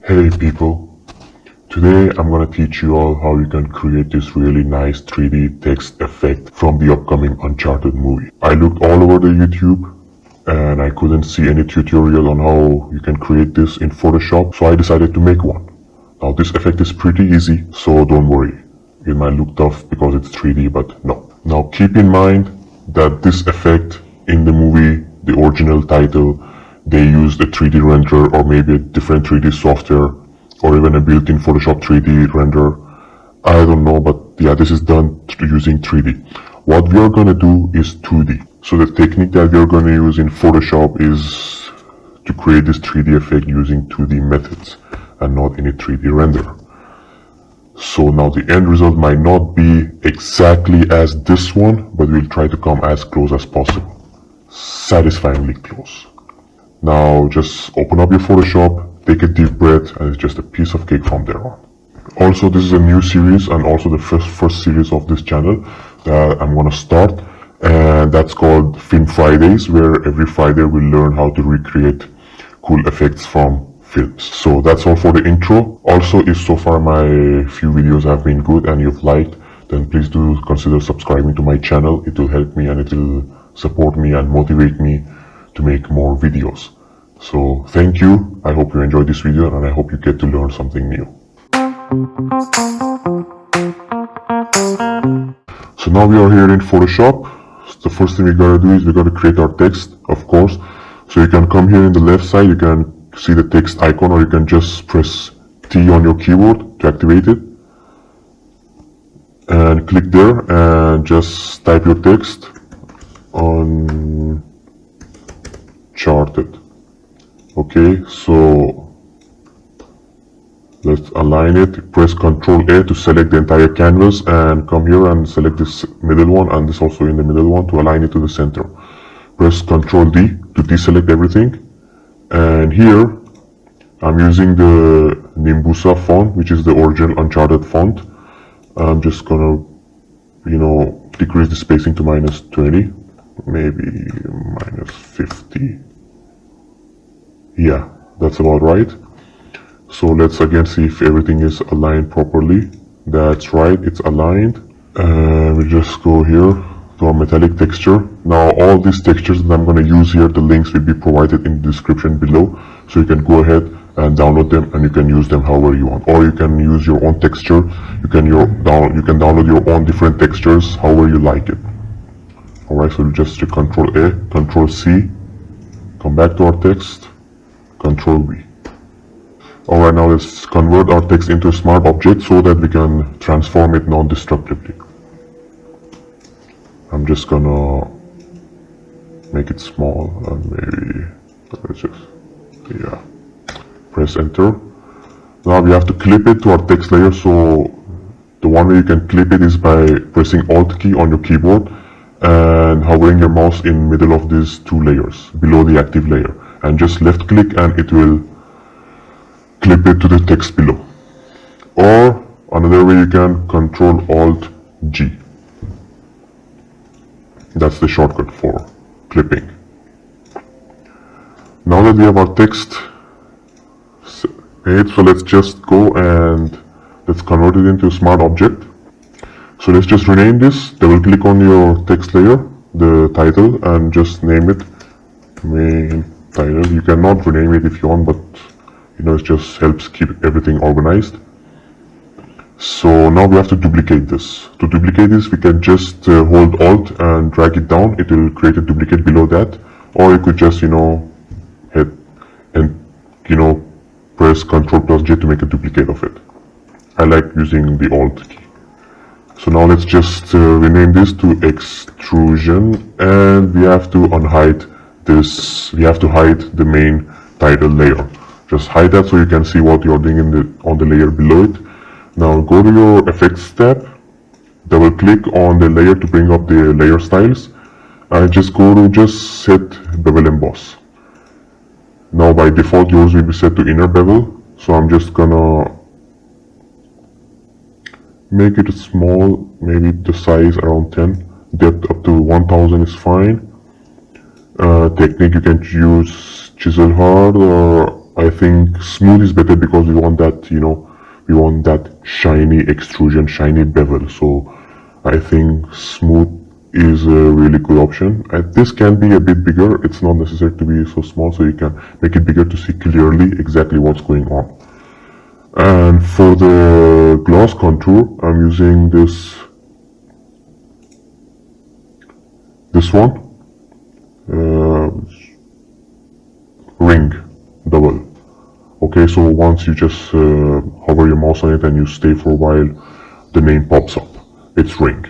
Hey people, today I'm gonna teach you all how you can create this really nice 3D text effect from the upcoming Uncharted movie. I looked all over the YouTube and I couldn't see any tutorial on how you can create this in Photoshop, so I decided to make one. Now this effect is pretty easy, so don't worry. It might look tough because it's 3D, but no. Now keep in mind that this effect in the movie, the original title, they used a 3D renderer or maybe a different 3D software or even a built-in Photoshop 3D renderer. I don't know, but yeah, this is done using 3D. What we are gonna do is 2D. So the technique that we are gonna use in Photoshop is to create this 3D effect using 2D methods and not any 3D renderer. So now the end result might not be exactly as this one, but we'll try to come as close as possible. Satisfyingly close. Now just open up your Photoshop, take a deep breath, and it's just a piece of cake from there on. Also, this is a new series and also the first series of this channel that I'm gonna start, and that's called Film Fridays, where every Friday we'll learn how to recreate cool effects from films. So that's all for the intro. Also, if so far my few videos have been good and you've liked, then please do consider subscribing to my channel. It will help me and it will support me and motivate me to make more videos. So thank you. I hope you enjoyed this video and I hope you get to learn something new. So now we are here in Photoshop. So the first thing we gotta do is we gotta create our text, of course. So you can come here in the left side, you can see the text icon, or you can just press T on your keyboard to activate it. And click there and just type your text. Uncharted. Okay, so let's align it. Press Ctrl A to select the entire canvas and come here and select this middle one and this also in the middle one to align it to the center. Press Ctrl D to deselect everything. And here I'm using the Nimbus Font, which is the original Uncharted font. I'm just gonna, decrease the spacing to -20, maybe -50. Yeah, that's about right. So let's again see if everything is aligned properly. That's right, it's aligned. And we just go here to our metallic texture. Now all these textures that I'm going to use here, the links will be provided in the description below, so you can go ahead and download them and you can use them however you want, or you can use your own texture. You can download your own different textures however you like it. Alright, so just Ctrl A, Ctrl C, come back to our text, Ctrl V. Alright, now let's convert our text into a smart object so that we can transform it non-destructively. I'm just gonna make it small and maybe let's just, yeah, press enter. Now we have to clip it to our text layer. So the one way you can clip it is by pressing Alt key on your keyboard and hovering your mouse in middle of these two layers below the active layer, and just left click and it will clip it to the text below. Or another way, you can Control Alt G. That's the shortcut for clipping. Now that we have our text made, so let's just go and let's convert it into a smart object. So let's just rename this. Double click on your text layer, the title, and just name it main title. You cannot rename it if you want, but it just helps keep everything organized. So now we have to duplicate this. To duplicate this, we can just hold Alt and drag it down. It will create a duplicate below that. Or you could just, hit and, press Ctrl plus J to make a duplicate of it. I like using the Alt key. So now let's just rename this to extrusion, and we have to unhide this. We have to hide the main title layer. Just hide that so you can see what you're doing on the layer below it. Now go to your effects tab, double click on the layer to bring up the layer styles, and just go to set bevel emboss. Now by default yours will be set to inner bevel, so I'm just gonna make it small, maybe the size around 10, depth up to 1000 is fine. Technique, you can use chisel hard or I think smooth is better because we want that, we want that shiny extrusion, shiny bevel. So I think smooth is a really good option. This can be a bit bigger. It's not necessary to be so small, so you can make it bigger to see clearly exactly what's going on. And for the gloss contour, I'm using this one, ring double. Okay, so once you just hover your mouse on it and you stay for a while, the name pops up. It's ring.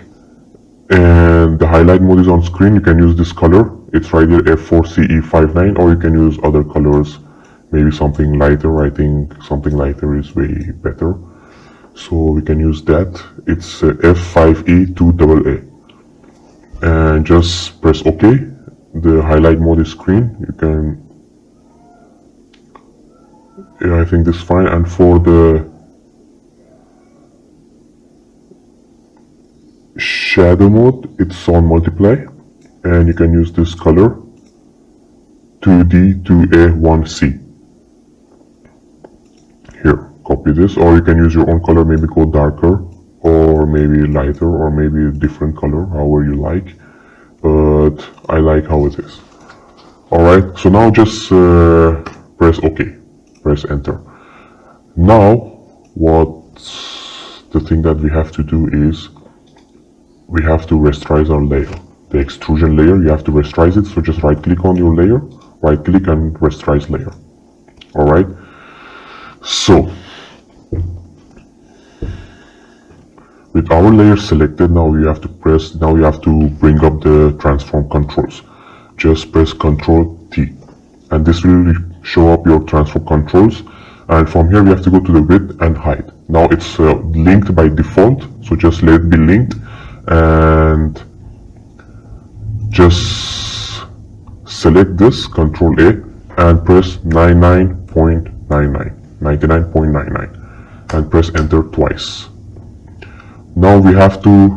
And the highlight mode is on screen. You can use this color. It's right here, F4CE59, or you can use other colors, maybe something lighter. I think something lighter is way better. So we can use that. It's F5E2AA. And just press OK. The highlight mode is screen. You can, I think this is fine. And for the shadow mode, it's on multiply, and you can use this color 2D 2A1C. Here, copy this, or you can use your own color, maybe go darker or maybe lighter or maybe a different color, however you like, but I like how it is. Alright, so now just press OK, press enter. Now what's the thing that we have to do is we have to rasterize our layer. The extrusion layer, you have to rasterize it, so just right click on your layer, right click and rasterize layer. Alright, so with our layer selected, now you have to bring up the transform controls. Just press Ctrl T and this will show up your transform controls, and from here we have to go to the width and height. Now it's linked by default, so just let it be linked and just select this, Ctrl A, and press 99.99 and press enter twice. Now we have to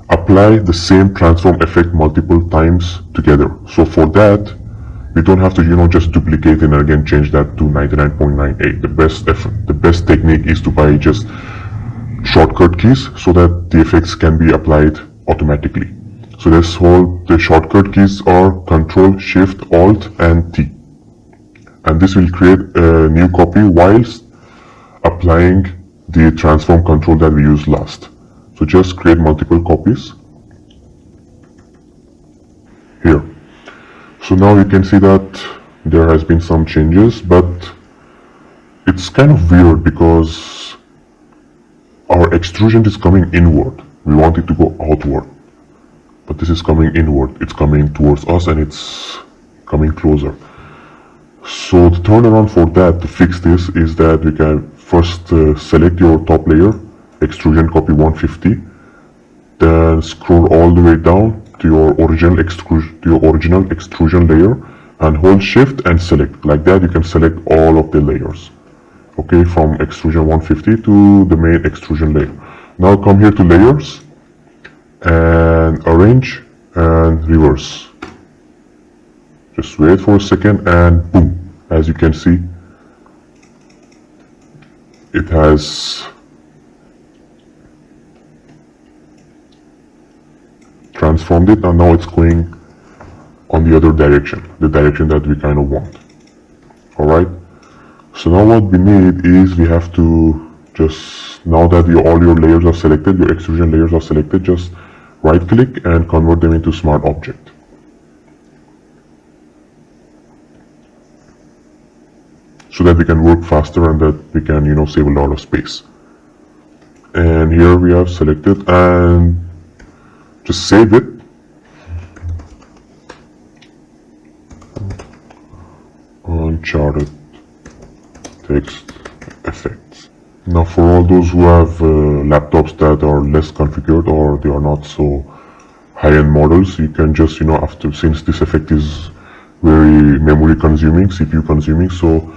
apply the same transform effect multiple times together. So for that, we don't have to, just duplicate and again change that to 99.98. The best technique is to buy just shortcut keys so that the effects can be applied automatically. So the shortcut keys are Ctrl, Shift, Alt, and T. And this will create a new copy whilst applying the transform control that we used last. So just create multiple copies here. So now you can see that there has been some changes, but it's kind of weird because our extrusion is coming inward. We want it to go outward, but this is coming inward. It's coming towards us and it's coming closer. So the turnaround for that, to fix this, is that we can first select your top layer, extrusion copy 150, then scroll all the way down to your original extrusion layer and hold shift and select. Like that you can select all of the layers, okay, from extrusion 150 to the main extrusion layer. Now come here to layers and arrange and reverse. Just wait for a second and boom, as you can see it has transformed it, and now it's going on the other direction, the direction that we kind of want. Alright, so now what we need is we have to just, now that all your layers are selected, your extrusion layers are selected, just right click and convert them into smart object. So that we can work faster and that we can, save a lot of space. And here we have selected and just save it. Uncharted text effects. Now for all those who have laptops that are less configured or they are not so high-end models, you can just, since this effect is very memory consuming, CPU consuming, so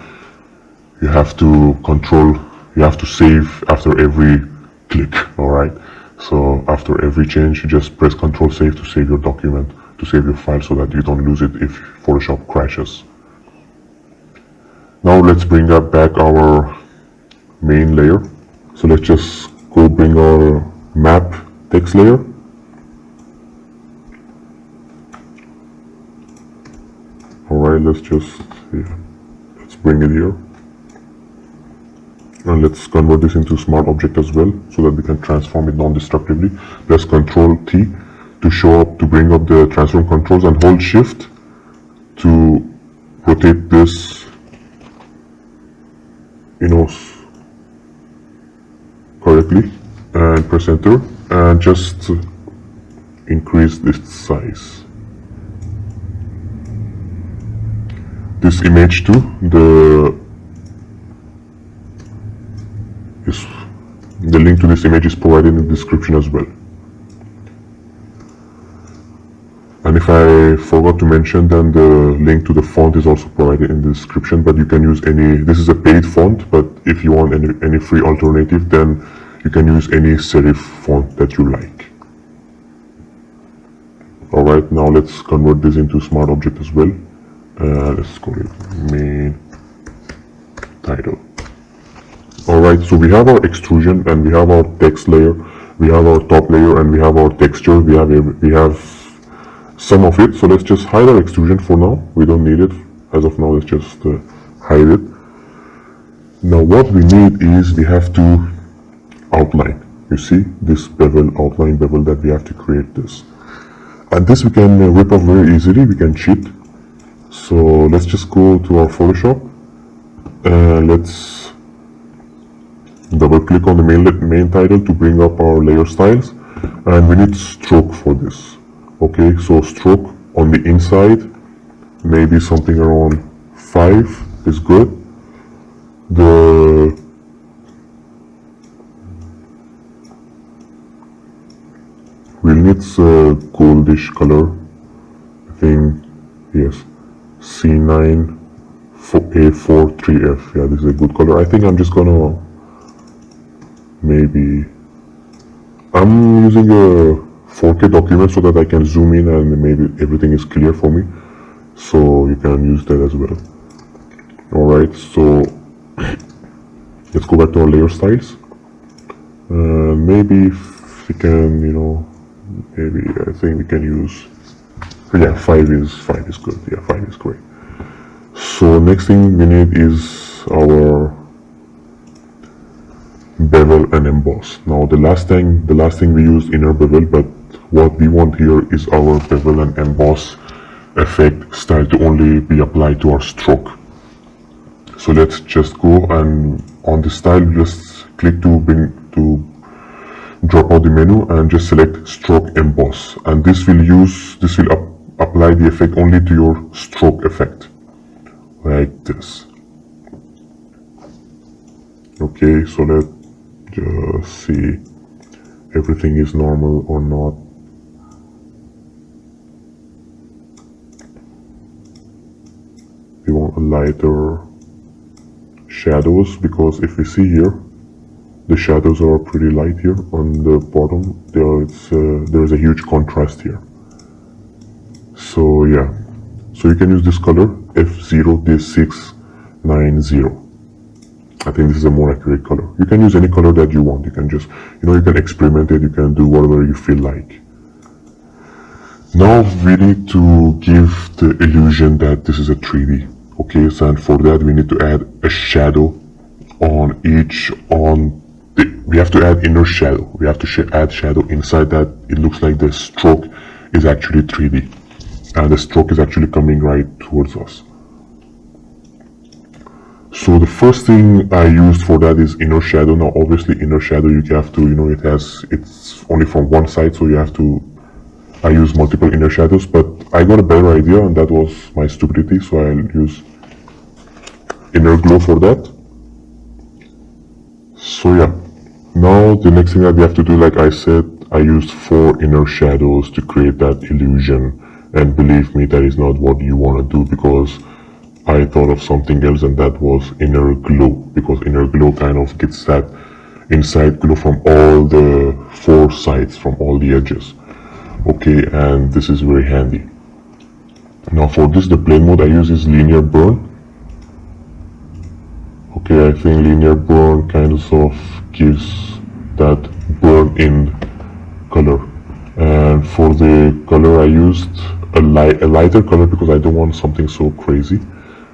you have to save after every click. Alright, so after every change you just press Ctrl save to save your document, to save your file, so that you don't lose it if Photoshop crashes. Now let's bring up back our main layer. So let's just go bring our map text layer. Alright, let's bring it here. And let's convert this into smart object as well, so that we can transform it non-destructively. Press Ctrl T to bring up the transform controls, and hold Shift to rotate this, correctly, and press Enter, and just increase this size. This image too, the link to this image is provided in the description as well. And if I forgot to mention, then the link to the font is also provided in the description, but you can use any, this is a paid font, but if you want any free alternative, then you can use any serif font that you like. Alright, now let's convert this into smart object as well. Let's call it main title. Alright, so we have our extrusion, and we have our text layer, we have our top layer, and we have our texture. We have some of it. So let's just hide our extrusion for now. We don't need it as of now. Let's just hide it. Now what we need is, we have to outline. You see this bevel, outline bevel, that we have to create this. And this we can rip off very easily. We can cheat. So let's just go to our Photoshop, and let's double click on the main title to bring up our layer styles, and we need stroke for this. Okay, so stroke on the inside, maybe something around 5 is good. We'll need a goldish color, I think. Yes, C9 A4 3F. Yeah, this is a good color. I think I'm just gonna, maybe, I'm using a 4K document so that I can zoom in and maybe everything is clear for me, so you can use that as well. Alright, so let's go back to our layer styles. Maybe if we can, maybe I think we can use, yeah, 5 is good. Yeah, 5 is great. So next thing we need is our bevel and emboss. Now the last thing we used inner bevel, but what we want here is our bevel and emboss effect style to only be applied to our stroke. So let's just go, and on the style just click to drop out the menu and just select stroke emboss, and this will apply the effect only to your stroke effect, like this. Okay, so let's just see everything is normal or not. We want a lighter shadows, because if we see here, the shadows are pretty light here on the bottom. There is a huge contrast here. So yeah, so you can use this color F0 D690. I think this is a more accurate color. You can use any color that you want. You can just, you can experiment it. You can do whatever you feel like. Now we need to give the illusion that this is a 3D. Okay, so and for that we need to add a shadow on we have to add inner shadow. We have to add shadow inside that. It looks like the stroke is actually 3D, and the stroke is actually coming right towards us. So the first thing I used for that is inner shadow. Now obviously inner shadow, you have to, it's only from one side, so I use multiple inner shadows, but I got a better idea, and that was my stupidity, so I'll use inner glow for that. So yeah, now the next thing that we have to do, like I said, I used 4 inner shadows to create that illusion, and believe me, that is not what you want to do, because I thought of something else, and that was inner glow, because inner glow kind of gets that inside glow from all the 4 sides, from all the edges. Okay, and this is very handy. Now for this, the blend mode I use is linear burn. Okay, I think linear burn kind of gives that burn in color. And for the color I used a lighter color because I don't want something so crazy.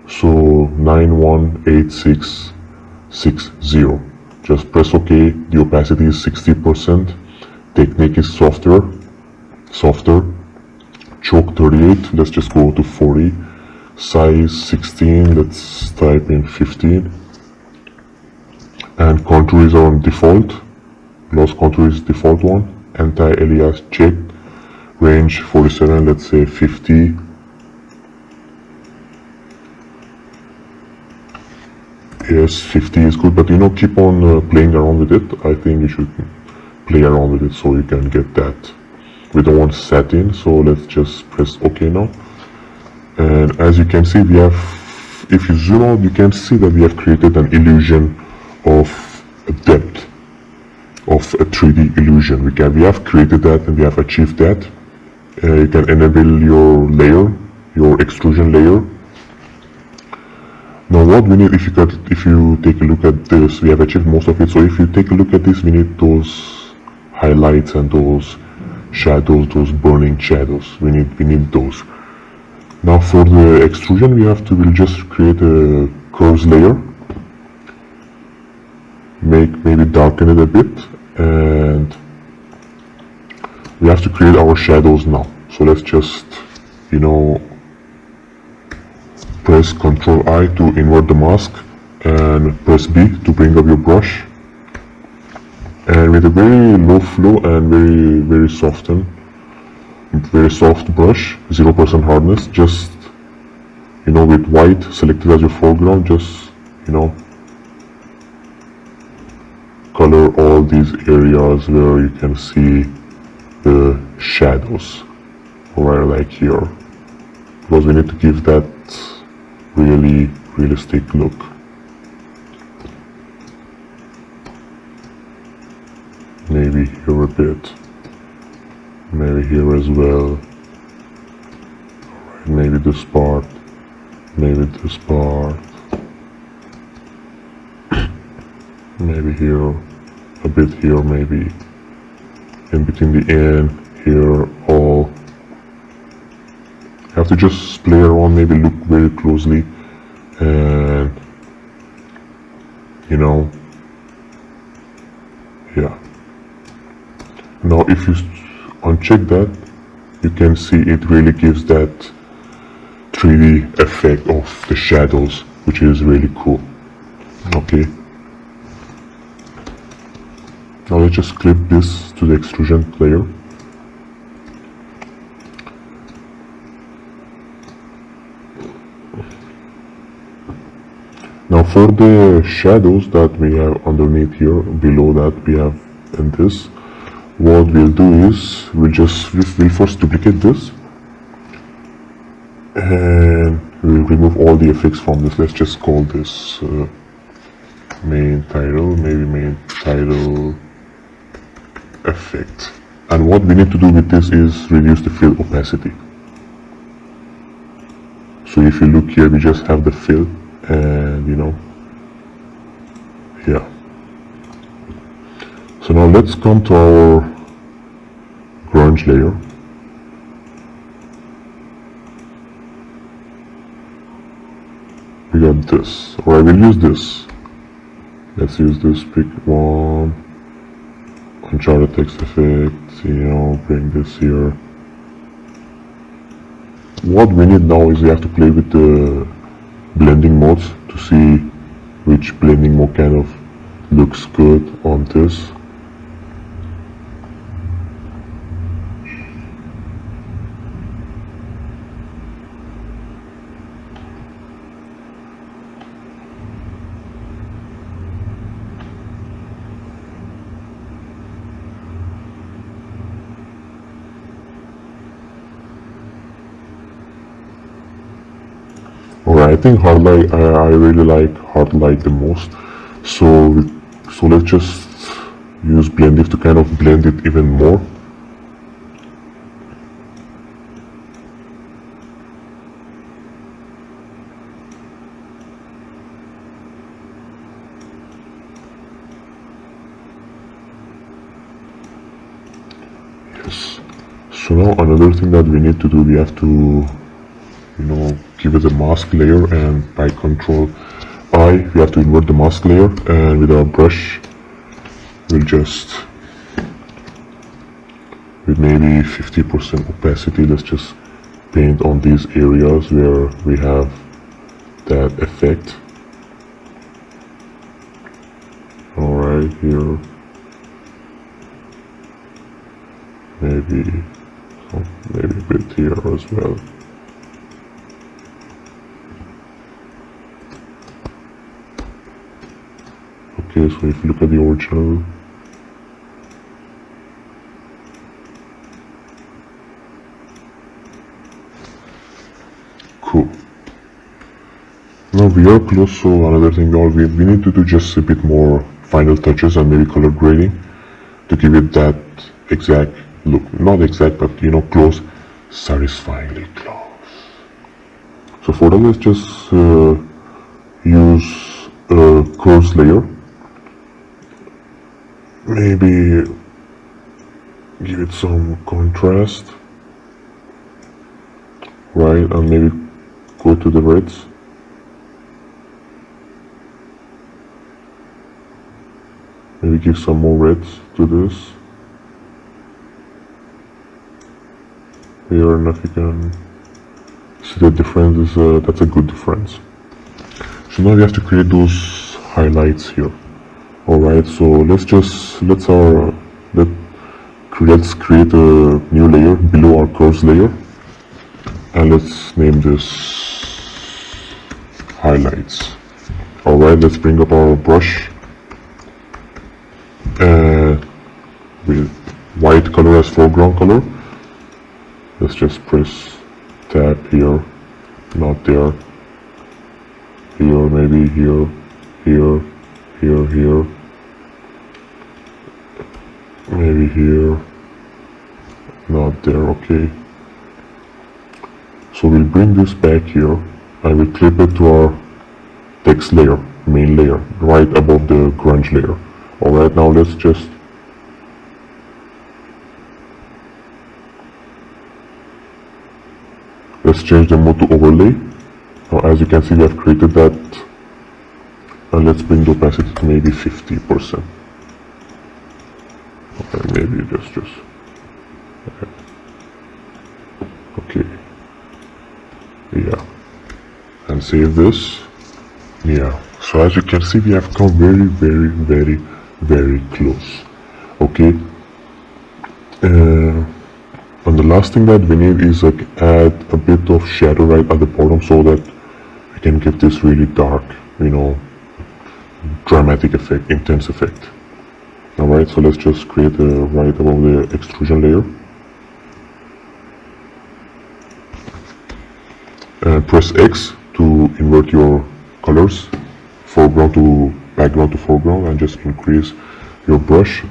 So 918660. Just press OK. The opacity is 60%. Technique is softer. Choke 38. Let's just go to 40. Size 16. Let's type in 15. And contours are on default. Lost contour is default one. Anti-alias check. Range 47. Let's say 50. Yes, 50 is good, but keep on playing around with it. I think you should play around with it so you can get that. We don't want satin, so let's just press OK now. And as you can see, we have, if you zoom out, you can see that we have created an illusion of a depth of a 3D illusion. We have created that and we have achieved that. You can enable your layer, your extrusion layer. Now what we need, if you take a look at this, we have achieved most of it. So if you take a look at this, we need those highlights and those shadows, those burning shadows. We need those. Now for the extrusion, we'll just create a curves layer. Maybe darken it a bit, and we have to create our shadows now. So let's just, press Ctrl I to invert the mask and press B to bring up your brush. And with a very low flow and very soft brush, 0% hardness, just, with white selected as your foreground, just, color all these areas where you can see the shadows, right like here, because we need to give that really realistic look. Maybe here a bit, maybe here as well. Alright, maybe this part, maybe this part, maybe here, a bit here, maybe in between the end, here, all. You have to just play around, maybe look very closely, and yeah. Now if you uncheck that, you can see it really gives that 3D effect of the shadows, which is really cool. Okay. Now let's just clip this to the extrusion layer. Now for the shadows that we have underneath here, below that we have in this, what we'll do is we'll first duplicate this and we'll remove all the effects from this. Let's just call this main title, maybe main title effect. And what we need to do with this is reduce the fill opacity. So if you look here, we just have the fill, and yeah. So now let's come to our grunge layer. We got this, or I will use this. Let's use this, pick one, Uncharted text effect, bring this here. What we need now is we have to play with the blending modes to see which blending mode kind of looks good on this. Alright, I think hard light, I really like hard light the most. So let's just use blend to kind of blend it even more. this. So now another thing that we need to do, we have to give it a mask layer, and by Control I we have to invert the mask layer, and with our brush we'll just, with maybe 50% opacity, let's just paint on these areas where we have that effect. Alright, here maybe a bit here as well. Okay, so if you look at the original, cool. Now we are close, so another thing we need to do just a bit more final touches and maybe color grading to give it that exact look. Not exact, but close, satisfyingly close. So for that, let's just use a curves layer. Maybe give it some contrast, right, and maybe go to the reds. Maybe give some more reds to this. Here, and if you can see the difference, that's a good difference. So now we have to create those highlights here. Alright, so let's create a new layer below our curves layer, and let's name this highlights. Alright, let's bring up our brush with white color as foreground color. Let's just press tab here, not there, here, maybe here, here, here, maybe here, not there. Okay, so we'll bring this back here and we'll clip it to our text layer, main layer, right above the grunge layer. Alright, now let's change the mode to overlay. Now as you can see, we have created that, and let's bring the opacity to maybe 50%. Okay, maybe just okay, yeah, and save this. Yeah, so as you can see, we have come very close. Okay, and the last thing that we need is add a bit of shadow right at the bottom, so that we can give this really dark, dramatic effect, intense effect. Alright, so let's just create a right above the extrusion layer, and press X to invert your colors, foreground to background to foreground, and just increase your brush.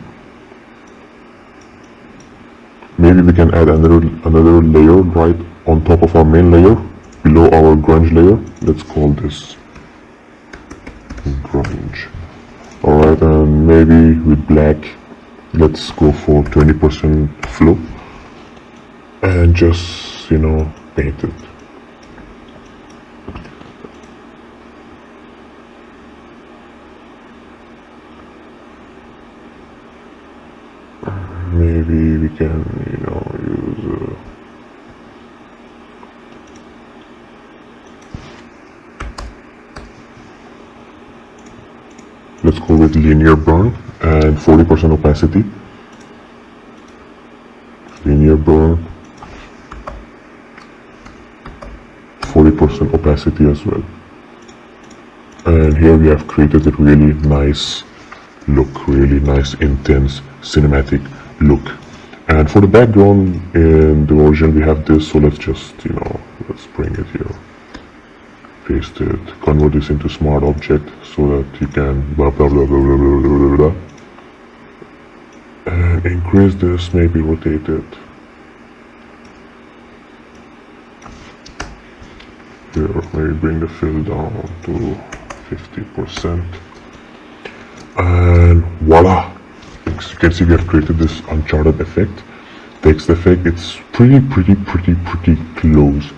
Maybe we can add another layer right on top of our main layer, below our grunge layer. Let's call this grunge. Alright, and maybe with black, let's go for 20% flow, and just, paint it. Maybe we can, use let's go with linear burn and 40% opacity. Linear burn, 40% opacity as well. And here we have created a really nice look, really nice, intense, cinematic look. And for the background in the original we have this, so let's just, let's bring it here, paste it, convert this into smart object so that you can blah blah blah blah blah blah blah blah, and increase this, maybe rotate it here, maybe bring the fill down to 50%, and voila, you can see we have created this Uncharted effect. text effect, it's pretty close.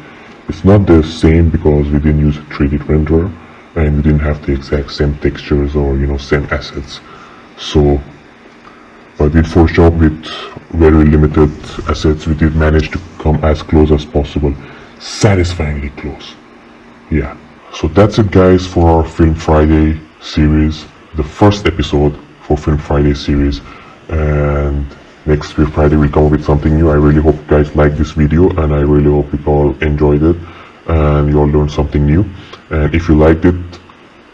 It's not the same because we didn't use a 3D renderer and we didn't have the exact same textures or same assets. So, but with Photoshop, with very limited assets, we did manage to come as close as possible, satisfyingly close. Yeah. So that's it, guys, for our Film Friday series, the first episode for Film Friday series. And next Friday we'll come up with something new. I really hope you guys like this video, and I really hope you all enjoyed it and you all learned something new. And if you liked it,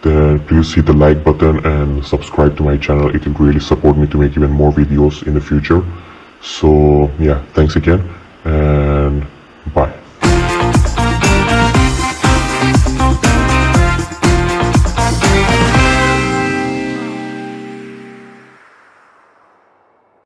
then please hit the like button and subscribe to my channel. It will really support me to make even more videos in the future. So yeah, thanks again, and bye.